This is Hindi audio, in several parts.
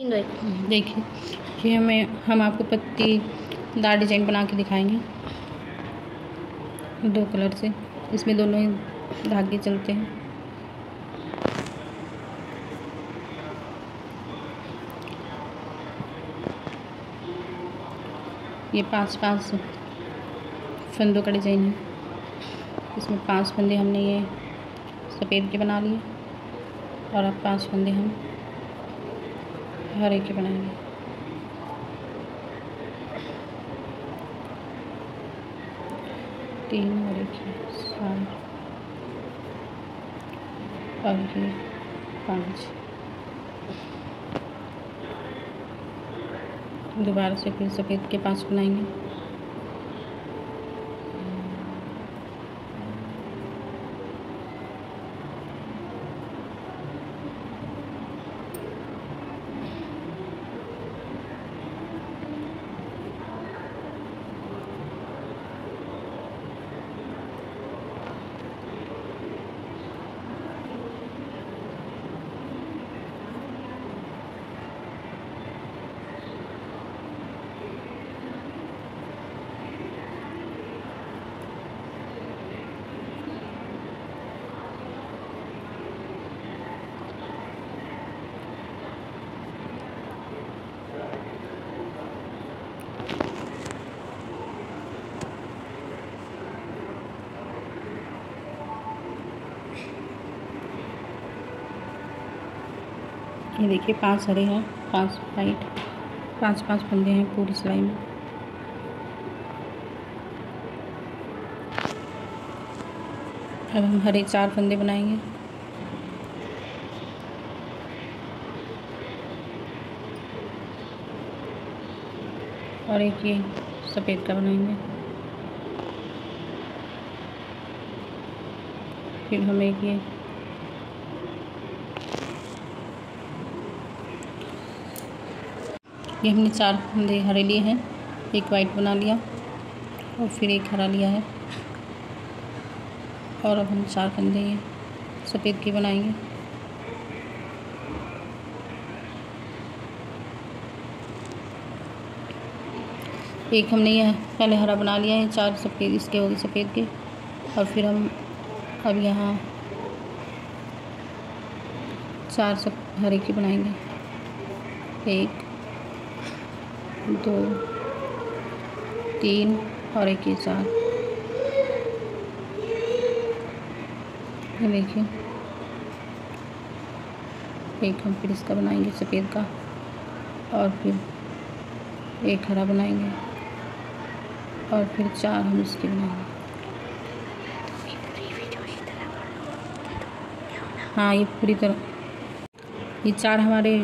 देखिए, ये हम आपको पत्तीदार डिजाइन बना के दिखाएंगे 2 कलर से। इसमें दोनों ही धागे चलते हैं। ये 5-5 फंदों का डिजाइन है। इसमें 5 फंदे हमने ये सफ़ेद के बना लिए और अब 5 फंदे हम हरे के बनाएंगे। तीन और एक 7 और ये 5। दोबारा से फिर सफ़ेद के 5 बनाएंगे। ये देखिए 5 हरे हैं, 5 वाइट, 5-5 फंदे हैं पूरी सिलाई में। अब हम हरे 4 फंदे बनाएंगे। और एक ये सफ़ेद का बनाएंगे। फिर हम एक ये हमने 4 फंदे हरे लिए हैं, एक वाइट बना लिया और फिर एक हरा लिया है। और अब हम 4 फंदे ये सफ़ेद के बनाएंगे। एक हमने यह पहले हरा बना लिया है, 4 सफ़ेद इसके हो गए सफ़ेद के। और फिर हम अब यहाँ 4 सब हरे के बनाएंगे। 1 2 3 और एक 4। ये देखिए, एक हम फिर इसका बनाएंगे सफ़ेद का और फिर एक हरा बनाएंगे और फिर 4 हम इसके बनाएंगे। हाँ, ये पूरी तरह ये 4 हमारे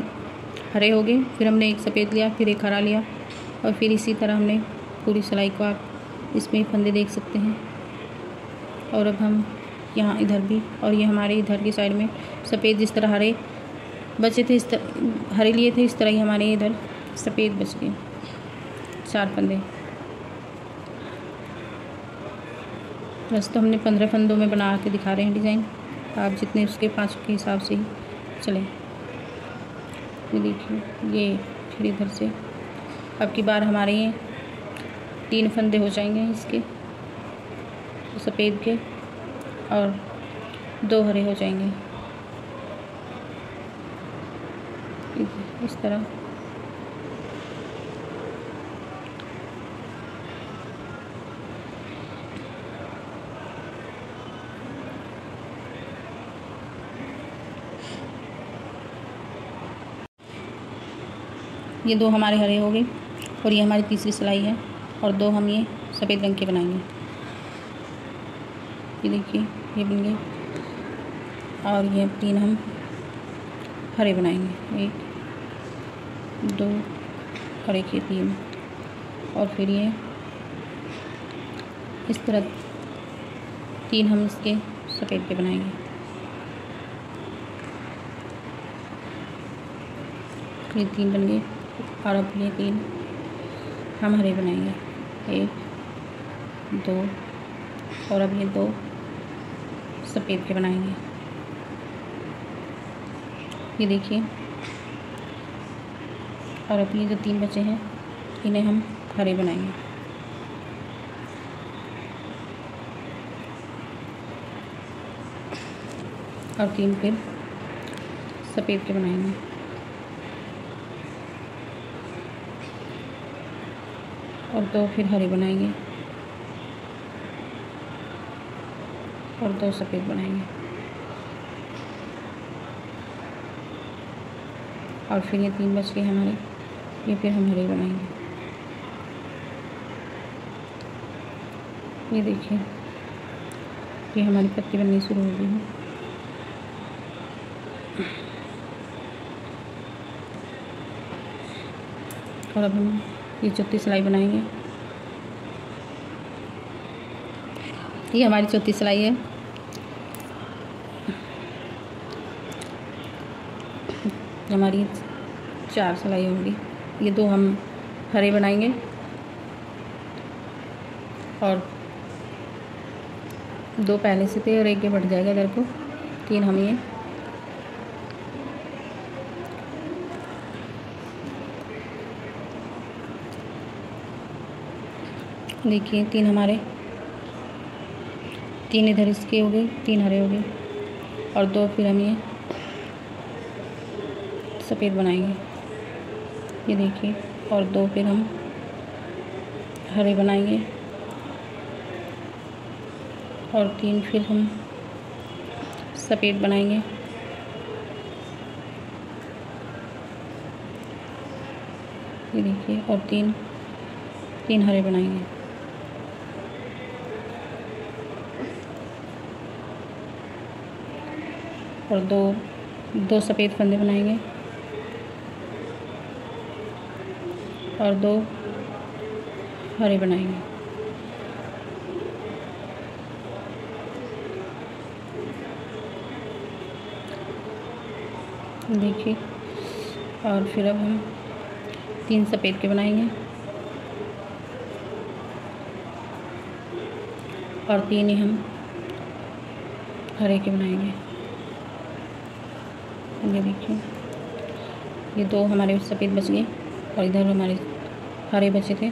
हरे हो गए। फिर हमने एक सफ़ेद लिया, फिर एक हरा लिया और फिर इसी तरह हमने पूरी सिलाई को आप इसमें फंदे देख सकते हैं। और अब हम यहाँ इधर भी, और ये हमारे इधर की साइड में सफ़ेद जिस तरह हरे बचे थे, इस तरह हरे लिए थे, इस तरह ही हमारे इधर सफ़ेद बच गए 4 फंदे। बस तो हमने 15 फंदों में बना के दिखा रहे हैं डिज़ाइन। आप जितने उसके 5 के हिसाब से ही चलें। ये देखिए, ये फिर इधर से अब की बार हमारे ये 3 फंदे हो जाएंगे इसके सफ़ेद के और 2 हरे हो जाएंगे इस तरह। ये 2 हमारे हरे हो गए और ये हमारी तीसरी सिलाई है और 2 हम ये सफ़ेद रंग के बनाएंगे। ये देखिए, ये बन गए और ये 3 हम हरे बनाएंगे। 1 2 और एक ये 3 और फिर ये इस तरह 3 हम इसके सफ़ेद के बनाएंगे। ये 3 बन गए और अब ये 3 हम हरे बनाएंगे। 1 2 और अब ये 2 सफ़ेद के बनाएंगे। ये देखिए, और अब ये जो 3 बचे हैं इन्हें हम हरे बनाएंगे। और 3 फिर सफ़ेद के बनाएंगे। और 2 फिर हरे बनाएंगे और 2 सफ़ेद बनाएंगे। और फिर ये 3 बच गए हमारे, ये फिर हम हरे बनाएंगे। ये देखिए ये हमारी पत्ती बननी शुरू हो गई है। और अब हम ये चौथी सिलाई बनाएंगे। ये हमारी चौथी सिलाई है। हमारी 4 सिलाई होंगी। ये 2 हम हरे बनाएंगे और 2 पहले से थे और 1 ये बढ़ जाएगा इधर को। 3 हम ये देखिए 3 हमारे, 3 इधर इसके हो गए, 3 हरे हो गए और 2 फिर हम ये सफ़ेद बनाएंगे। ये देखिए और 2 फिर हम हरे बनाएंगे और 3 फिर हम सफ़ेद बनाएंगे। ये देखिए और 3 हरे बनाएंगे। और 2 सफ़ेद फंदे बनाएंगे और 2 हरे बनाएंगे। देखिए और फिर अब हम 3 सफ़ेद के बनाएंगे और 3 ही हम हरे के बनाएंगे। ये देखिए ये 2 हमारे सफ़ेद बच गए और इधर हमारे हरे बचे थे।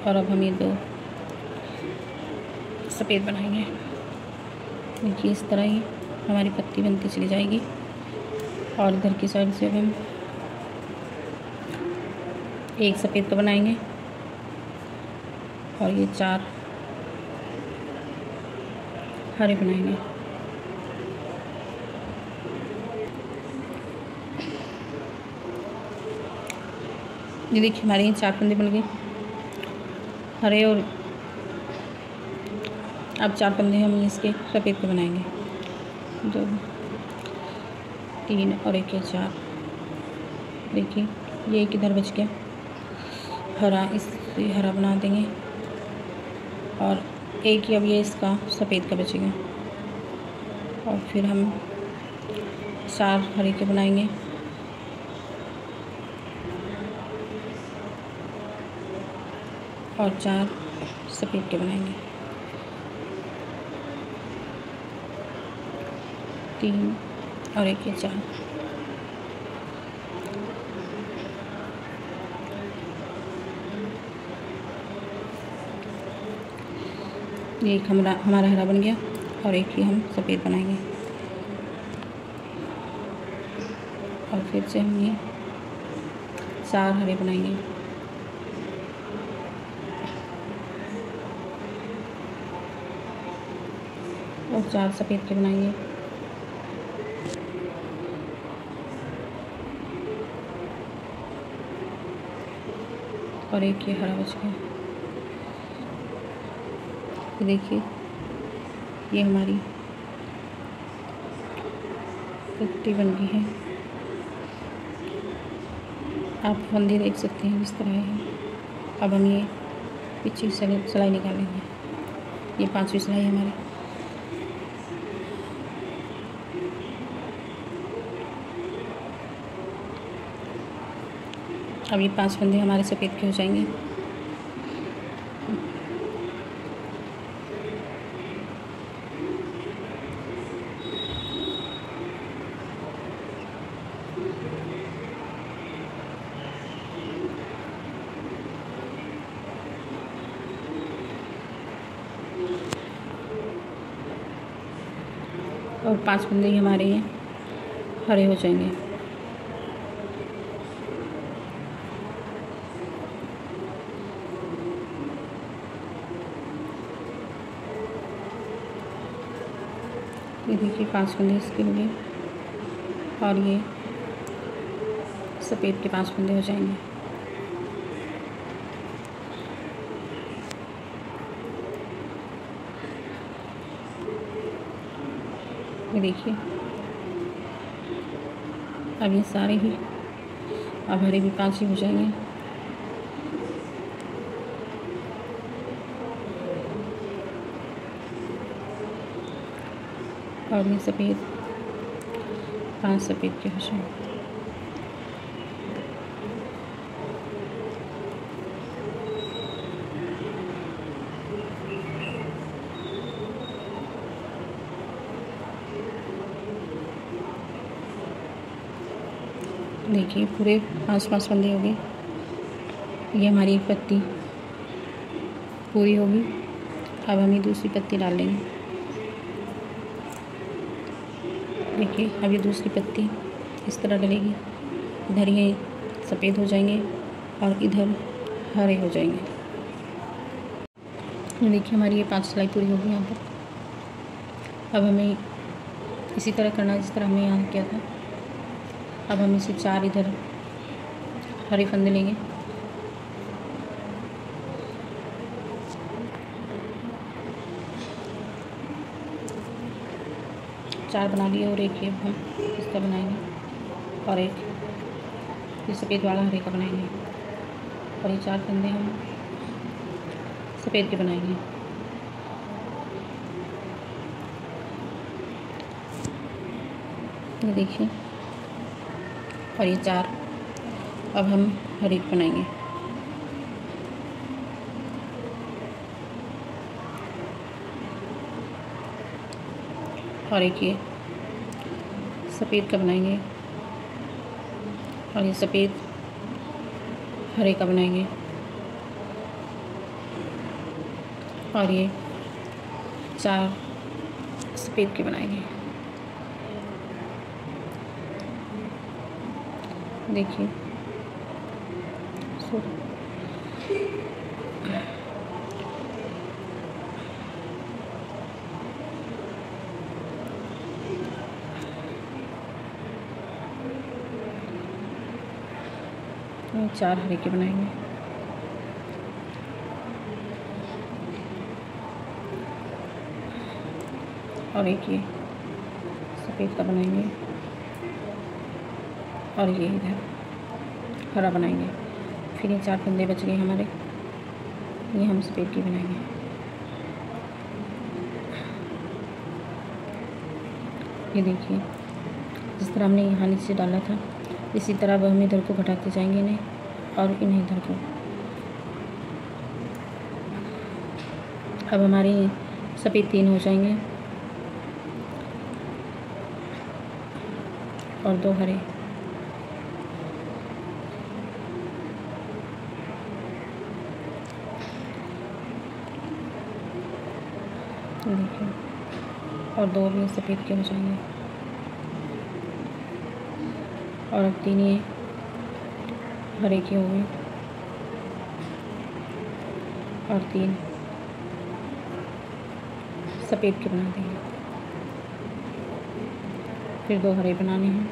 और अब हम ये 2 सफ़ेद बनाएंगे। देखिए इस तरह ही हमारी पत्ती बनती चली जाएगी। और इधर की साइड से अब हम 1 सफ़ेद का बनाएंगे और ये 4 हरे बनाएंगे। ये देखिए हमारे ये 4 फंदे बन गए हरे। और अब 4 फंदे हम इसके सफ़ेद के बनाएंगे। 2 3 और 1 4। देखिए ये एक इधर बच गया हरा, इससे हरा बना देंगे और एक ही अब ये इसका सफ़ेद का बचेगा। और फिर हम 4 हरे के बनाएंगे और 4 सफ़ेद के बनाएंगे। 3 और 1 ये 4। ये एक हमारा हरा बन गया और एक ही हम सफ़ेद बनाएंगे। और फिर से हम ये 4 हरे बनाएंगे और 4 सफ़ेद के बनाएंगे। और एक ये हरा बच गया। देखिए ये हमारी पत्ती बन गई है। आप फंदे देख सकते हैं इस तरह है। अब हम ये पिछली सिलाई निकालेंगे। ये 5वीं सिलाई हमारी। अब ये 5 फंदे हमारे सफ़ेद के हो जाएंगे। और 5 फंदे ही हमारे ये हरे हो जाएंगे। ये देखिए 5 फंदे इसके हो गए और ये सफ़ेद के 5 फंदे हो जाएंगे। ये देखिए अब ये सारे ही अब हरे भी 5 ही हो जाएंगे। और ये सफ़ेद 5 सफ़ेद के हो जाएंगे। देखिए पूरे 5 फंदे हो गए। ये हमारी एक पत्ती पूरी होगी। अब हम ये दूसरी पत्ती डाल लेंगे। देखिए अब ये दूसरी पत्ती इस तरह डलेगी। इधर ये सफ़ेद हो जाएंगे और इधर हरे हो जाएंगे। ये देखिए हमारी ये 5 सिलाई पूरी होगी यहाँ पर। अब हमें इसी तरह करना है जिस तरह हमने यहाँ किया था। अब हम इसे 4 इधर हरे फंदे लेंगे। चार बना लिए और एक ये हम इसका बनाएंगे और एक ये सफ़ेद वाला हरे का बनाएंगे और ये 4 फंदे हम सफ़ेद के बनाएंगे। ये देखिए और ये 4 अब हम हरे के बनाएंगे। और एक ये सफ़ेद का बनाएंगे और ये सफ़ेद हरे का बनाएंगे और ये 4 सफ़ेद के बनाएंगे। देखिए तो 4 हरे के बनाएंगे और एक ये सफ़ेद का बनाएंगे और ये इधर हरा बनाएंगे। फिर ये 4 फंदे बच गए हमारे, ये हम सफ़ेद की बनाएंगे। ये देखिए जिस तरह हमने यहाँ नीचे डाला था इसी तरह अब हम इधर को घटाते जाएंगे इन्हें और इन्हें इधर को। अब हमारे सफ़ेद 3 हो जाएंगे और 2 हरे। देखिए और 2 भी सफ़ेद के हो जाएंगे और अब 3 ये हरे के हो गए और 3 सफ़ेद के बना देंगे। फिर 2 हरे बनाने हैं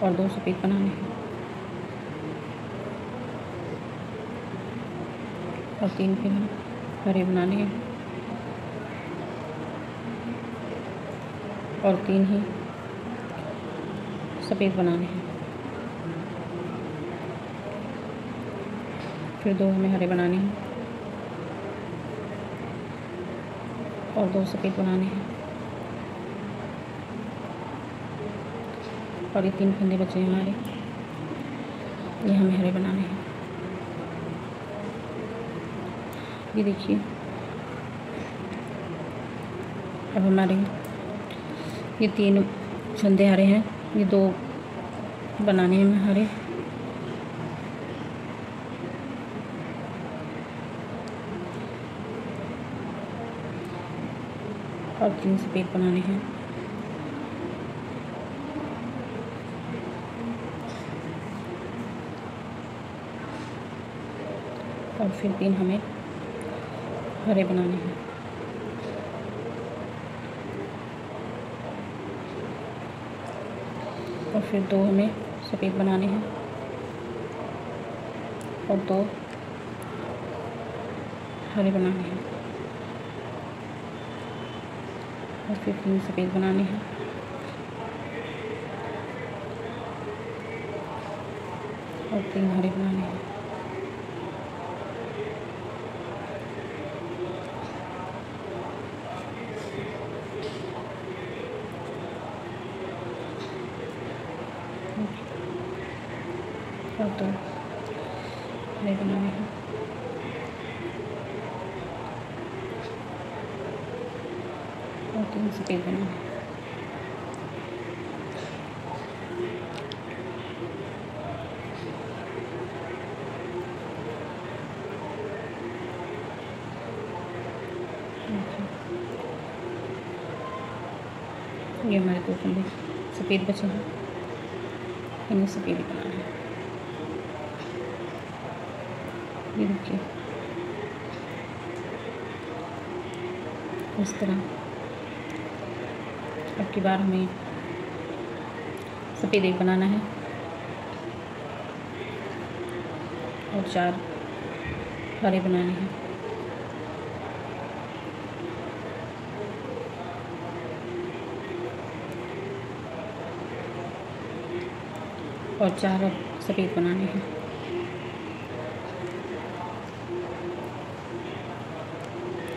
और 2 सफ़ेद बनाने हैं और 3 फिर हम हरे बनाने हैं और 3 ही सफ़ेद बनाने हैं। फिर 2 हमें हरे बनाने हैं और 2 सफ़ेद बनाने हैं और ये 3 फंदे बचे हैं हमारे, ये हमें हरे बनाने हैं। ये देखिए अब हमारे ये 3 फंदे हरे हैं, ये 2 बनाने हैं हमें हरे और 3 सफ़ेद बनाने हैं। और फिर 3 हमें हरे बनाने हैं। और फिर 2 हमें सफ़ेद बनाने हैं और 2 हरे बनाने हैं। और फिर 3 सफ़ेद बनाने हैं और 3 हरे बनाने हैं। और 2 हरे बनाने हैं और 3 सफ़ेद बनाने हैं। ये हमारे 2 फंदे सफ़ेद बचे हैं, इन्हें सफ़ेद ही बनाना है। ये देखिए इस तरह। अब की बार हमें सफ़ेद एक बनाना है और 4 हरे बनाने हैं। और 4 अब सफ़ेद बनाने हैं।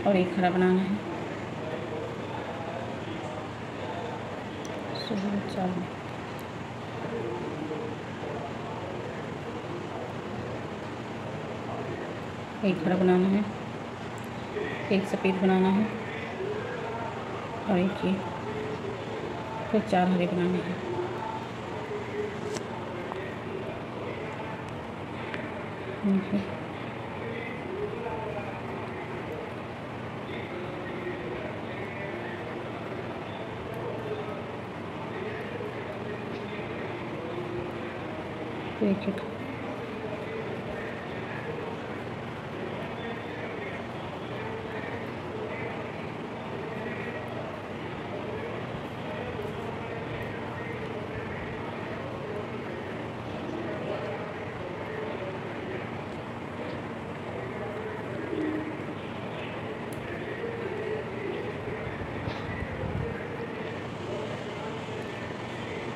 और 1 हरा बनाना है। 4 1 हरा बनाना है, 1 सफ़ेद बनाना है और 1 ये, फिर 4 हरे बनाने हैं। एक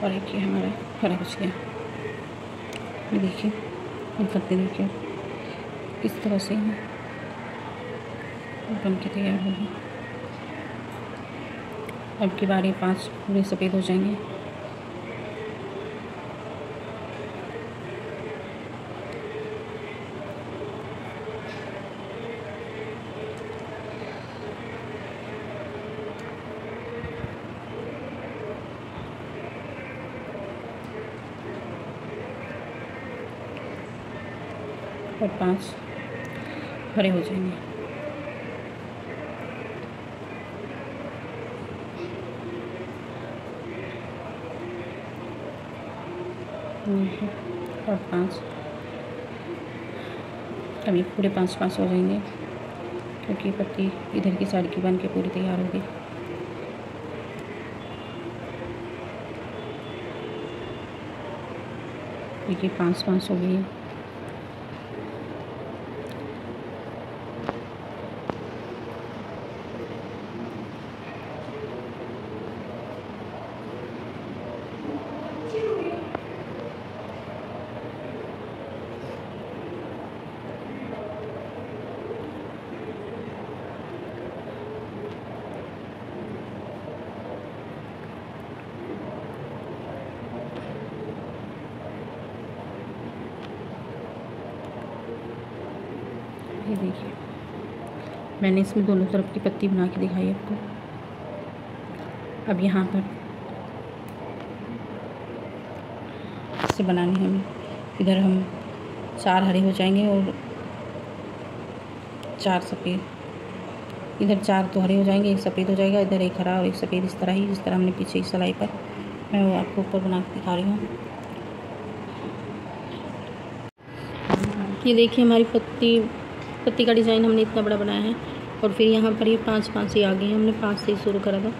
और एक ये हमारा हरा बच गया। ये देखिए, ये पत्ते देखिए किस तरह से बन के तैयार होगी। अब की बारी 5 पूरे सफ़ेद हो जाएंगे। और 5 हरे हो जाएंगे। और 5 अभी पूरे 5 हो जाएंगे, क्योंकि पत्ती इधर की साइड की बन के पूरी तैयार होगी। देखिए 5 हो गई है। ये देखिए, मैंने इसमें दोनों तरफ की पत्ती बना के दिखाई आपको। अब यहाँ पर से बनानी है हमें। इधर हम 4 हरे हो जाएंगे और 4 सफ़ेद। इधर 4 तो हरे हो जाएंगे, एक सफ़ेद हो जाएगा, इधर एक हरा और एक सफ़ेद, इस तरह ही जिस तरह हमने पीछे की सिलाई पर, मैं वो आपको ऊपर बना के दिखा रही हूँ। ये देखिए हमारी पत्ती का डिज़ाइन हमने इतना बड़ा बनाया है, और फिर यहाँ पर ये 5 ही आ गए हैं। हमने 5 से ही शुरू करा था,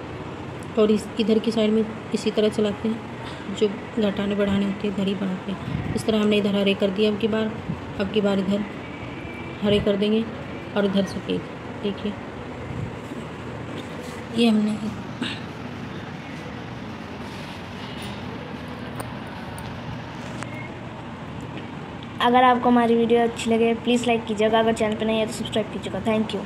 और इस इधर की साइड में इसी तरह चलाते हैं, जो घटाने बढ़ाने होते हैं इधर ही बढ़ाते हैं। इस तरह हमने इधर हरे कर दिया, अब की बार इधर हरे कर देंगे और इधर सफ़ेद। देखिए ये हमने अगर आपको हमारी वीडियो अच्छी लगे प्लीज़ लाइक कीजिएगा, अगर चैनल पर नहीं है तो सब्सक्राइब कीजिएगा। Thank you.